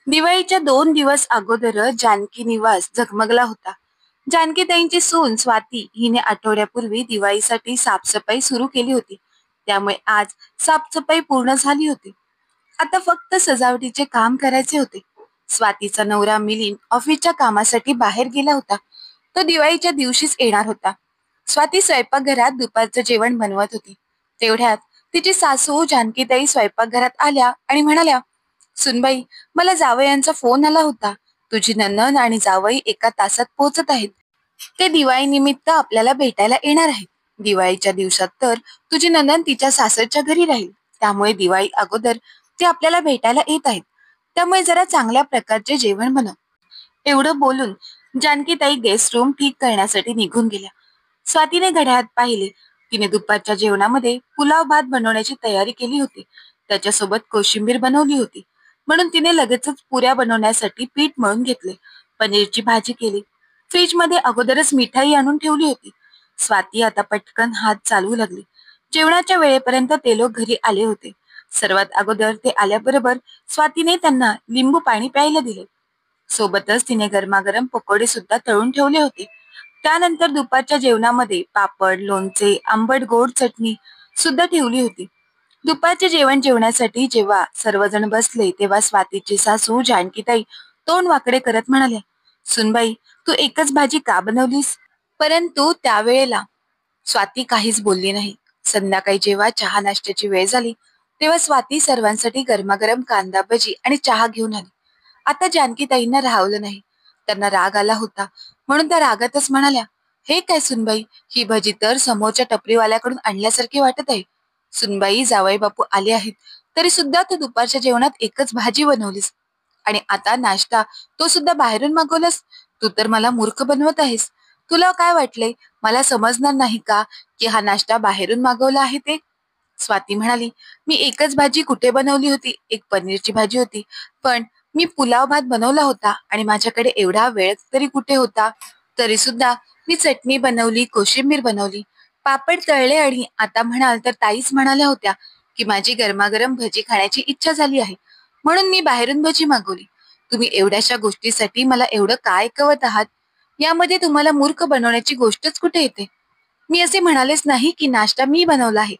दिवाळीच्या 2 दिवस अगोदरच जानकी निवास झगमगला होता. जानकीताईंची सून स्वाती हिने आठवड्यापूर्वी दिवाळीसाठी साफसफाई सुरू केली होती. त्यामुळे आज साफसफाई पूर्ण झाली होती. आता फक्त सजावटीचे काम करायचे होते. स्वातीचा नवरा मिलिंद ऑफिसच्या कामासाठी बाहेर गेला होता. तो दिवाळीच्या दिवशीच येणार होता. स्वाती स्वयंपाकघरात दुपारचं जेवण बनवत होती. तेवढ्यात तिची सासू जानकीताई स्वयंपाकघरात आल्या आणि म्हणाल्या, "सुनबाई, मला जावयांचा फोन आला होता. तुझी नणंद आणि जावई एका तासात पोहोचत आहेत. ते दिवाळी निमित्त आपल्याला भेटायला येणार आहेत. दिवाळीच्या दिवसात तर तुझी नणंद तिच्या सासरच्या घरी राहील. त्यामुळे दिवाळी अगोदर ते आपल्याला भेटायला येत आहेत. त्यामुळे जरा चांगल्या प्रकारचे जेवण बनव." एवढं बोलून जानकीताई गेस्ट रूम ठीक करण्यासाठी निघून गेल्या. स्वातीने घड्याळात पाहिले. तिने दुपारच्या जेवणामध्ये पुलाव भात बनवण्याची तयारी केली होती. त्याच्यासोबत कोशिंबीर बनवली होती. म्हणून तिने लगेचच पुऱ्या बनवण्यासाठी पीठ मळून घेतले. पनीरची भाजी केली. फ्रीजमध्ये अगोदरच मिठाई आणून ठेवली होती. स्वाती आता पटकन हात चालवू लागली. जेवणाच्या वेळेपर्यंत ते लोक घरी आले होते. सर्वात अगोदर ते आल्याबरोबर स्वातीने त्यांना लिंबू पाणी प्यायला दिले. सोबतच तिने गरमागरम पकोडे सुद्धा तळून ठेवले होते. त्यानंतर दुपारच्या जेवणामध्ये पापड, लोणचे, आंबट गोड चटणी सुद्धा ठेवली होती. दुपारचे जेवण जेवण्यासाठी जेव्हा सर्वजण बसले तेव्हा स्वातीची सासू जानकीताई तोंड वाकडे करत म्हणाल्या, "सुनबाई, तू एकच भाजी का बनवलीस?" परंतु त्यावेळेला स्वाती काहीच बोलली नाही. संध्याकाळी जेव्हा चहा नाश्त्याची वेळ झाली तेव्हा स्वाती सर्वांसाठी गरमागरम कांदा भजी आणि चहा घेऊन आली. आता जानकीताईंना राहवलं नाही. त्यांना राग आला होता. म्हणून त्या रागातच म्हणाल्या, "हे काय सुनबाई, ही भजी तर समोरच्या टपरीवाल्याकडून आणल्यासारखी वाटत आहे. सुनबाई, जावई बापू आले आहेत तरी सुद्धा तू दुपारच्या जेवणात एकच भाजी बनवलीस आणि आता नाश्ता तो सुद्धा बाहेरून मागवलास. तू तर मला मूर्ख बनवत आहेस. तुला काय वाटलंय, मला समजणार नाही का की हा नाश्ता बाहेरून मागवला आहे ते?" स्वाती म्हणाली, "मी एकच भाजी कुठे बनवली होती? एक पनीरची भाजी होती. पण मी पुलाव भात बनवला होता आणि माझ्याकडे एवढा वेळ तरी कुठे होता? तरी सुद्धा मी चटणी बनवली, कोशिंबीर बनवली, पापड तळले आणि आता म्हणाल तर ताईच म्हणाल्या होत्या की माझी गरमागरम भजी खाण्याची इच्छा झाली आहे. म्हणून मी बाहेरून भजी मागवली. तुम्ही एवढ्याशा गोष्टीसाठी मला एवढं काय ऐकवत आहात? यामध्ये तुम्हाला मूर्ख बनवण्याची गोष्टच कुठे येते? मी असे म्हणालेच नाही की नाश्ता मी बनवला आहे."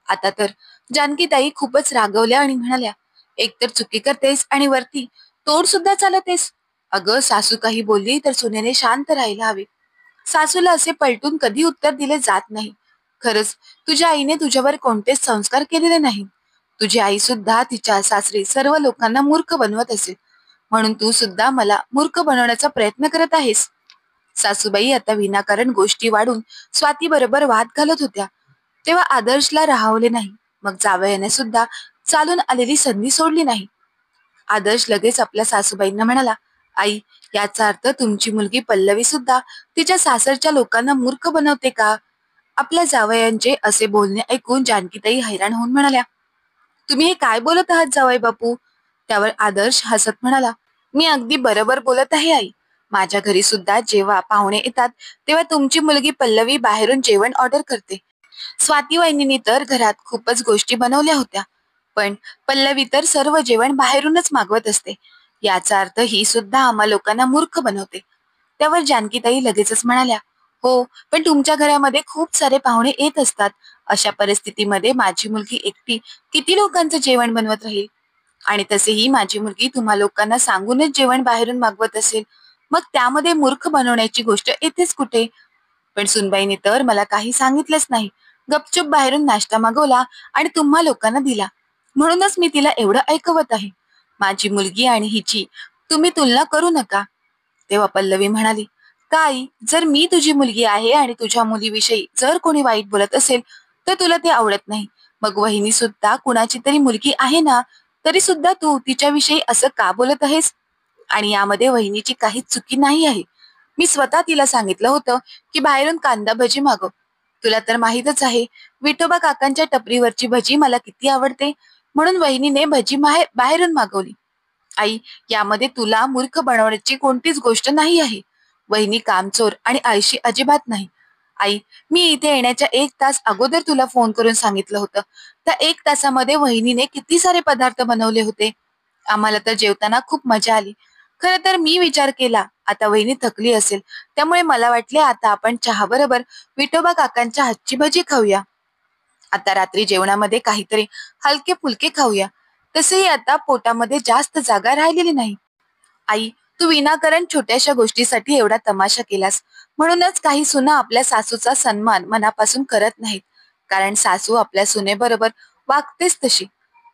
आता तर जानकीताई खूपच रागवल्या आणि म्हणाल्या, "एकतर चुकी करतेस आणि वरती तोड सुद्धा चालतेस. अगं, सासू काही बोलली तर सुनेने शांत राहायला हवे. सासूला असे पलटून कधी उत्तर दिले जात नाही. खरंच तुझ्या आईने तुझ्यावर कोणतेच संस्कार केलेले नाही. तुझी आई सुद्धा तिच्या सासरी सर्व लोकांना मूर्ख बनवत असेल. म्हणून तू सुद्धा मला मूर्ख बनवण्याचा प्रयत्न करत आहेस." सासूबाई आता विनाकारण गोष्टी वाढून स्वाती बरोबर वाद घालत होत्या. तेव्हा आदर्शला राहावले नाही. मग जावयाने सुद्धा चालून आलेली संधी सोडली नाही. आदर्श लगेच आपल्या सासूबाईंना म्हणाला, "आई, याचा अर्थ तुमची मुलगी पल्लवी सुद्धा तिच्या सासरच्या लोकांना मूर्ख बनवते का?" आपल्या जावयांचे असे बोलणे ऐकून जानकीताई हैराण होऊन म्हणाल्या, "तुम्ही हे काय बोलत आहात जावई बापू?" त्यावर आदर्श हसत म्हणाला, "मी अगदी बरोबर बोलत आहे आई. माझ्या घरी सुद्धा जेव्हा पाहुणे येतात तेव्हा तुमची मुलगी पल्लवी बाहेरून जेवण ऑर्डर करते. स्वाती वहिनींनी तर घरात खूपच गोष्टी बनवल्या होत्या. पण पल्लवी तर सर्व जेवण बाहेरूनच मागवत असते. याचा अर्थ ही सुद्धा आम्हा लोकांना मूर्ख बनवते." त्यावर जानकीताई लगेचच म्हणाल्या, "हो, पण तुमच्या घरामध्ये खूप सारे पाहुणे येत असतात. अशा परिस्थितीमध्ये माझी मुलगी एकटी किती लोकांचं जेवण बनवत राहील? आणि तसेही माझी मुलगी तुम्हा लोकांना सांगूनच जेवण बाहेरून मागवत असेल. मग त्यामध्ये मूर्ख बनवण्याची गोष्ट येतेच कुठे? पण सुनबाईने तर मला काही सांगितलंच नाही. गपचूप बाहेरून नाश्ता मागवला आणि तुम्हा लोकांना दिला. म्हणूनच मी तिला एवढं ऐकवत आहे. माझी मुलगी आणि हिची तुम्ही तुलना करू नका." तेव्हा पल्लवी म्हणाली, "का आई, जर मी तुझी मुलगी आहे आणि तुझ्या मुलीविषयी जर कोणी वाईट बोलत असेल तर तुला ते आवडत नाही. मग वहिनी सुद्धा कुणाची तरी मुलगी आहे ना, तरी सुद्धा तू तिच्याविषयी असं का बोलत आहेस? आणि यामध्ये वहिनीची काहीच चुकी नाही आहे. मी स्वतः तिला सांगितलं होतं की बाहेरून कांदा भजी मागव. तुला तर माहीतच आहे विठोबा काकांच्या टपरीवरची भजी मला किती आवडते. म्हणून वहिनीने भजी बाहेरून मागवली. आई, यामध्ये तुला मूर्ख बनवण्याची कोणतीच गोष्ट नाही आहे. वहिनी कामचोर आणि आळशी अजिबात नाही. आई, मी इथे येण्याच्या 1 तास अगोदर तुला फोन करून सांगितलं होतं. त्या 1 तासामध्ये वहिनीने किती सारे पदार्थ बनवले होते. आम्हाला तर जेवताना खूप मजा आली. खरं तर मी विचार केला, आता वहिनी थकली असेल, त्यामुळे मला वाटले आता आपण चहाबरोबर विठोबा काकांच्या हातची भजी खाऊया. आता रात्री जेवणामध्ये काहीतरी हलके-फुलके खाऊया. तसेही आता पोटामध्ये जास्त जागा राहिलेली नाही. आई, तू विनाकारण छोट्याशा गोष्टीसाठी एवढा तमाशा केलास. म्हणूनच काही सुना आपल्या सासूचा सन्मान मनापासून करत नाहीत. कारण सासू आपल्या सुनेबरोबर वागतेच तशी.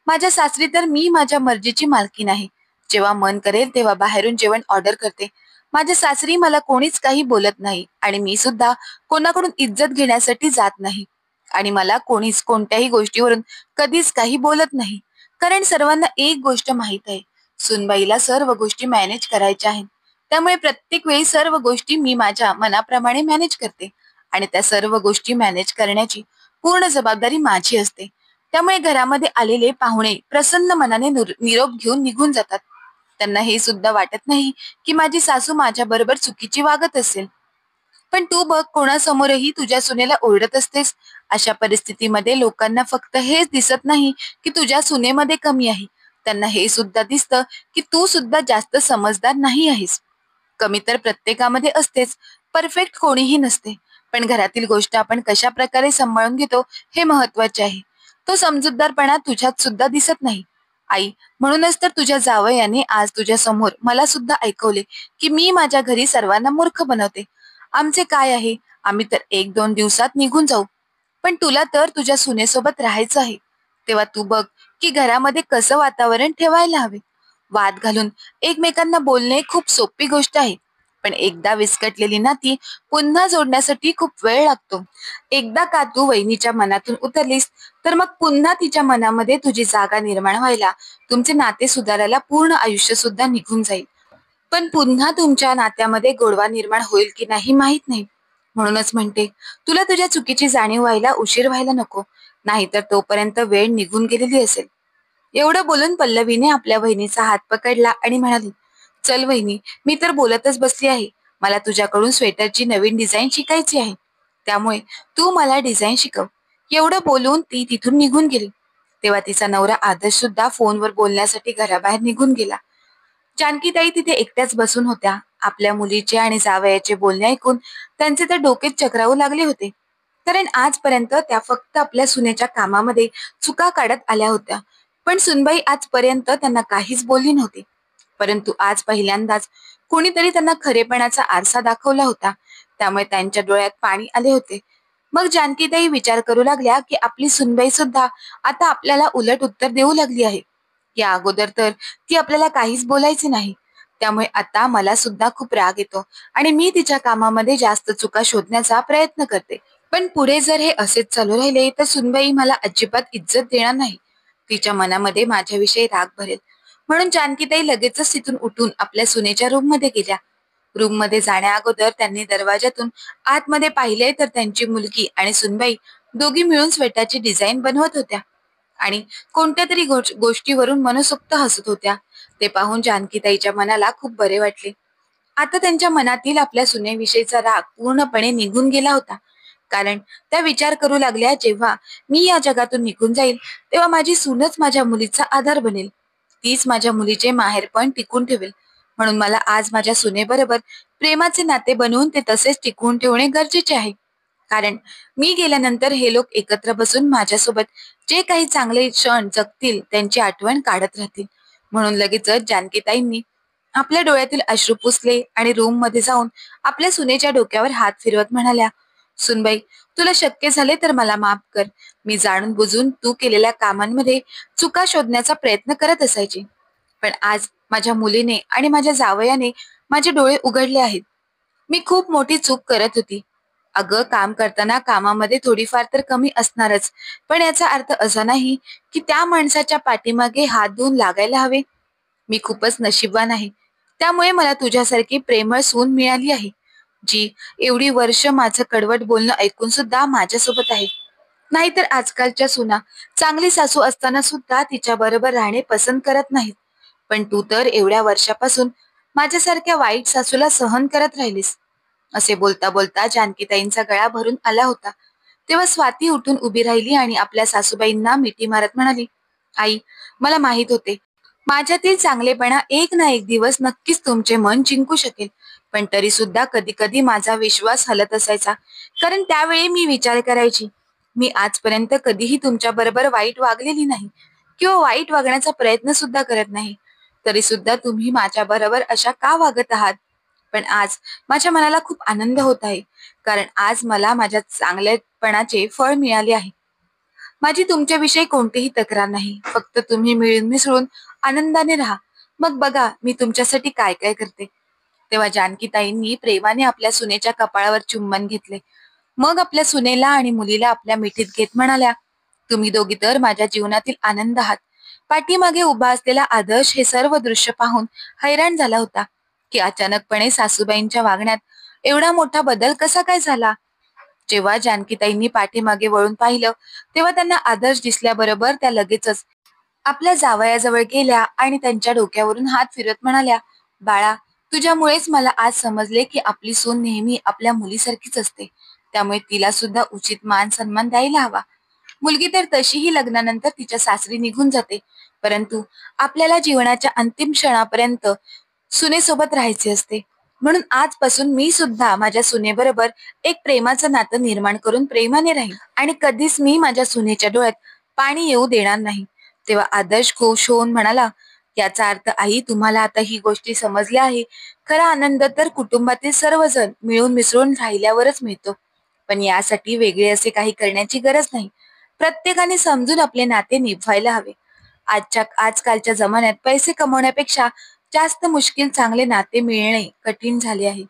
माझ्या सासरी तर मी माझ्या मर्जीची मालकीण आहे. जेव्हा मन करेल तेव्हा बाहेरून जेवण ऑर्डर करते. माझ्या सासरी मला कोणीच काही बोलत नाही आणि मी सुद्धा कोणाकडून इज्जत घेण्यासाठी जात नाही. आणि मला कोणीच कोणत्याही गोष्टीवरून कधीच काही बोलत नाही. कारण सर्वांना एक गोष्ट माहीत आहे, सुनबाईला सर्व गोष्टी मॅनेज करायच्या आहेत. त्यामुळे प्रत्येक वेळी सर्व गोष्टी मी माझ्या मनाप्रमाणे मॅनेज करते आणि त्या सर्व गोष्टी मॅनेज करण्याची पूर्ण जबाबदारी माझी असते. त्यामुळे घरामध्ये आलेले पाहुणे प्रसन्न मनाने निरोप घेऊन निघून जातात. त्यांना हे सुद्धा वाटत नाही की माझी सासू माझ्या बरोबर चुकीची वागत असेल. पण तू बघ, कोणासमोरही तुझ्या सुनेला ओरडत असतेस. अशा परिस्थितीमध्ये लोकांना फक्त हेच दिसत नाही की तुझ्या सुनेमध्ये कमी आहे. त्यांना हे सुद्धा दिसतं की तू सुद्धा जास्त समजदार नाही आहेस. कमी तर प्रत्येकामध्ये असतेच, परफेक्ट कोणीही नसते. पण घरातील गोष्ट आपण कशा प्रकारे सांभाळून घेतो हे महत्वाचे आहे. तो समजूतदारपणा तुझ्यात सुद्धा दिसत नाही. आई, म्हणूनच तर तुझ्या जावयाने आज तुझ्या समोर मला सुद्धा ऐकवले की मी माझ्या घरी सर्वांना मूर्ख बनवते. आमचे काय आहे, आम्ही तर 1-2 दिवसात निघून जाऊ. पण तुला तर तुझ्या सुनेसोबत राहायचं आहे. तेव्हा तू बघ की घरामध्ये कसं वातावरण ठेवायला हवे. वाद घालून एकमेकांना बोलणे खूप सोपी गोष्ट आहे. पण एकदा विस्कटलेली नाती पुन्हा जोडण्यासाठी खूप वेळ लागतो. एकदा का तू वहिनीच्या मनातून उतरलीस, तर मग पुन्हा तिच्या मनामध्ये तुझी जागा निर्माण व्हायला, तुमचे नाते सुधारायला पूर्ण आयुष्य सुद्धा निघून जाईल. पण पुन्हा तुमच्या नात्यामध्ये गोडवा निर्माण होईल की नाही माहित नाही. म्हणूनच म्हणते, तुला तुझ्या चुकीची जाणीव व्हायला उशीर व्हायला नको. नाहीतर तोपर्यंत वेळ निघून गेलेली असेल. एवढं बोलून पल्लवीने आपल्या बहिणीचा हात पकडला आणि म्हणाली, चल वहिनी, मी तर बोलतच बसली आहे. मला तुझ्याकडून स्वेटरची नवीन डिझाईन शिकायची आहे. त्यामुळे तू मला डिझाईन शिकव. एवढं बोलून ती तिथून निघून गेली. तेव्हा तिचा नवरा आदर्श सुद्धा फोनवर बोलण्यासाठी घराबाहेर निघून गेला. जानकीताई तिथे एकट्याच बसून होत्या. आपल्या मुलीचे आणि जावयाचे बोलणे ऐकून त्यांचे तर डोके चक्रावू लागले होते. कारण आजपर्यंत त्या फक्त आपल्या सुनेच्या कामामध्ये चुका काढत आल्या होत्या. पण सुनबाई आजपर्यंत त्यांना काहीच बोलली नव्हती. परंतु आज पहिल्यांदाच कोणीतरी त्यांना खरेपणाचा आरसा दाखवला होता. त्यामुळे त्यांच्या डोळ्यात पाणी आले होते. मग जानकीताई विचार करू लागल्या की आपली सुनबाई सुद्धा आता आपल्याला उलट उत्तर देऊ लागली आहे. या अगोदर तर ती आपल्याला काहीच बोलायची नाही. त्यामुळे आता मला सुद्धा खूप राग येतो आणि मी तिच्या कामामध्ये जास्त चुका शोधण्याचा प्रयत्न करते. पण पुढे जर हे असेच चालू राहिले तर सुनबाई मला अजिबात इज्जत देणार नाही. तिच्या मनामध्ये माझ्याविषयी राग भरेल. म्हणून जानकीताई लगेचच तिथून उठून आपल्या सुनेच्या रूममध्ये गेल्या. रूममध्ये जाण्या अगोदर त्यांनी दरवाजातून आतमध्ये पाहिले तर त्यांची मुलगी आणि सुनबाई दोघी मिळून स्वेटरची डिझाईन बनवत होत्या आणि कोणत्या तरी गोष्टीवरून मनसोक्त हसत होत्या. ते पाहून जानकीताईच्या मनाला खूप बरे वाटले. आता त्यांच्या मनातील आपल्या सुनेविषयीचा राग पूर्णपणे निघून गेला होता. कारण त्या विचार करू लागल्या, जेव्हा मी या जगातून निघून जाईल तेव्हा माझी सूनच माझ्या मुलीचा आधार बनेल. तीच माझ्या मुलीचे माहेरपण टिकून ठेवेल. म्हणून मला आज माझ्या सुनेबरोबर प्रेमाचे नाते बनवून ते तसेच टिकवून ठेवणे गरजेचे आहे. कारण मी गेल्यानंतर हे लोक एकत्र बसून माझ्यासोबत जे काही चांगले क्षण जगतील त्यांची आठवण काढत राहतील. म्हणून लगेचच जानकीताईंनी आपल्या डोळ्यातील अश्रू पुसले आणि रूम मध्ये जाऊन आपल्या सुनेच्या डोक्यावर हात फिरवत म्हणाल्या, सुनबाई, तुला शक्य झाले तर मला माफ कर. मी जाणून बुजून तू केलेल्या कामांमध्ये चुका शोधण्याचा प्रयत्न करत असायचे. पण आज माझ्या मुलीने आणि माझ्या जावयाने माझे डोळे उघडले आहेत. मी खूप मोठी चूक करत होती. अगं, काम करताना कामामध्ये थोडीफार तर कमी असणारच. पण याचा अर्थ असा नाही की त्या माणसाच्या पाठीमागे हात धुवून लागायला हवे. मी खूपच नशीबवान आहे. त्यामुळे मला तुझ्यासारखी प्रेमळ सून मिळाली आहे, जी एवढी वर्ष माझं कडवट बोलणं ऐकून सुद्धा माझ्यासोबत आहे. नाहीतर आजकालच्या सुना चांगली सासू असताना सुद्धा तिच्या बरोबर राहणे पसंत करत नाहीत. पण तू तर एवढ्या वर्षापासून माझ्यासारख्या वाईट सासूला सहन करत राहिलीस. असे बोलता बोलता जानकीताईंचा गळा भरून आला होता. तेव्हा स्वाती उठून उभी राहिली आणि आपल्या सासूबाईंना मिठी मारत म्हणाली, आई, मला माहित होते माझ्यातील चांगलेपणा एक ना एक दिवस नक्कीच तुमचे मन जिंकू शकेल. पण तरी सुद्धा कधी कधी माझा विश्वास हलत असायचा. कारण त्यावेळी मी विचार करायची, मी आजपर्यंत कधीही तुमच्या बरोबर वाईट वागलेली नाही किंवा वाईट वागण्याचा प्रयत्न सुद्धा करत नाही. तरी सुद्धा तुम्ही माझ्या बरोबर अशा का वागत आहात? पण आज माझ्या मनाला खूप आनंद होत आहे. कारण आज मला माझ्या चांगलेपणाचे फळ मिळाले आहे. माझी तुमच्याविषयी कोणतीही तक्रार नाही. फक्त तुम्ही मिळून मिसळून आनंदाने राहा. मग बघा मी तुमच्यासाठी काय काय करते. तेव्हा जानकीताईंनी प्रेमाने आपल्या सुनेच्या कपाळावर चुंबन घेतले. मग आपल्या सुनेला आणि मुलीला आपल्या मिठीत घेत म्हणाल्या, तुम्ही दोघी तर माझ्या जीवनातील आनंद आहात. पाठीमागे उभा असलेला आदर्श हे सर्व दृश्य पाहून हैराण झाला होता की अचानकपणे सासूबाईंच्या वागण्यात एवढा मोठा बदल कसा काय झाला. जेव्हा जानकीताईंनी पाठीमागे वळून पाहिलं तेव्हा त्यांना आदर्श दिसल्याबरोबर त्या लगेचच आपल्या जावयाजवळ गेल्या आणि त्यांच्या डोक्यावरून हात फिरत म्हणाल्या, बाळा, तुझ्यामुळेच मला आज समजले की आपली सून नेहमी आपल्या मुलीसारखीच असते. त्यामुळे तिला सुद्धा उचित मान सन्मान द्यायला हवा. मुलगी तर तशीही लग्नानंतर तिच्या सासरी निघून जाते, परंतु आपल्याला जीवनाच्या अंतिम क्षणापर्यंत सुनेसोबत राहायचे असते. म्हणून आजपासून मी सुद्धा माझ्या सुनेबरोबर एक प्रेमाचं नातं निर्माण करून प्रेमाने राहील आणि कधीच मी माझ्या सुनेच्या डोळ्यात पाणी येऊ देणार नाही. तेव्हा आदर्श खुश होऊन म्हणाला, याचा अर्थ आई तुम्हाला आता ही गोष्टी समजल्या आहे. खरा आनंद तर कुटुंबातील सर्वजण मिळून मिसळून राहिल्यावरच मिळतो. पण यासाठी वेगळे असे काही करण्याची गरज नाही. प्रत्येकाने समजून आपले नाते निभवायला हवे. आजकालच्या जमान्यात पैसे कमवण्यापेक्षा जास्त मुश्किल चांगले नाते मिळणे कठीण झाले आहे.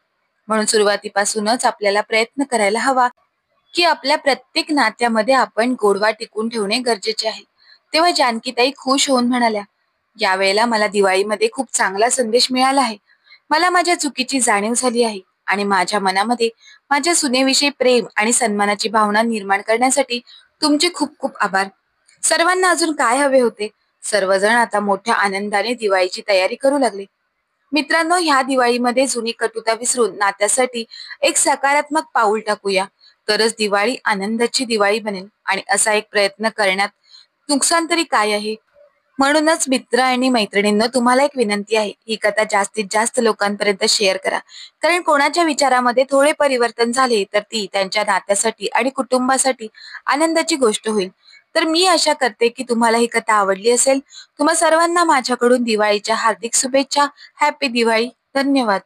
म्हणून सुरुवातीपासूनच आपल्याला प्रयत्न करायला हवा की आपल्या प्रत्येक नात्यामध्ये आपण गोडवा टिकून ठेवणे गरजेचे आहे. तेव्हा जानकीताई खुश होऊन म्हणाल्या, यावेळेला मला दिवाळीमध्ये खूप चांगला संदेश मिळाला आहे. मला माझ्या चुकीची जाणीव झाली आहे आणि माझ्या मनामध्ये माझ्या सुनेविषयी प्रेम आणि सन्मानाची भावना निर्माण करण्यासाठी तुमचे खूप खूप आभार. सर्वांना अजून काय हवे होते? सर्वजण आता मोठ्या आनंदाने दिवाळीची तयारी करू लागले. मित्रांनो, ह्या दिवाळीमध्ये जुनी कटुता विसरून नात्यासाठी एक सकारात्मक पाऊल टाकूया. तरच दिवाळी आनंदाची दिवाळी बनेल. आणि असा एक प्रयत्न करण्यात नुकसान तरी काय आहे? म्हणूनच मित्र आणि मैत्रिणींनो, तुम्हाला एक विनंती आहे, ही कथा जास्तीत जास्त लोकांपर्यंत शेअर करा. कारण कोणाच्या विचारामध्ये थोडे परिवर्तन झाले तर ती त्यांच्या नात्यासाठी आणि कुटुंबासाठी आनंदाची गोष्ट होईल. तर मी आशा करते की तुम्हाला ही कथा आवडली असेल. तुम्हा सर्वांना माझ्याकडून दिवाळीच्या हार्दिक शुभेच्छा. हॅपी दिवाळी. धन्यवाद.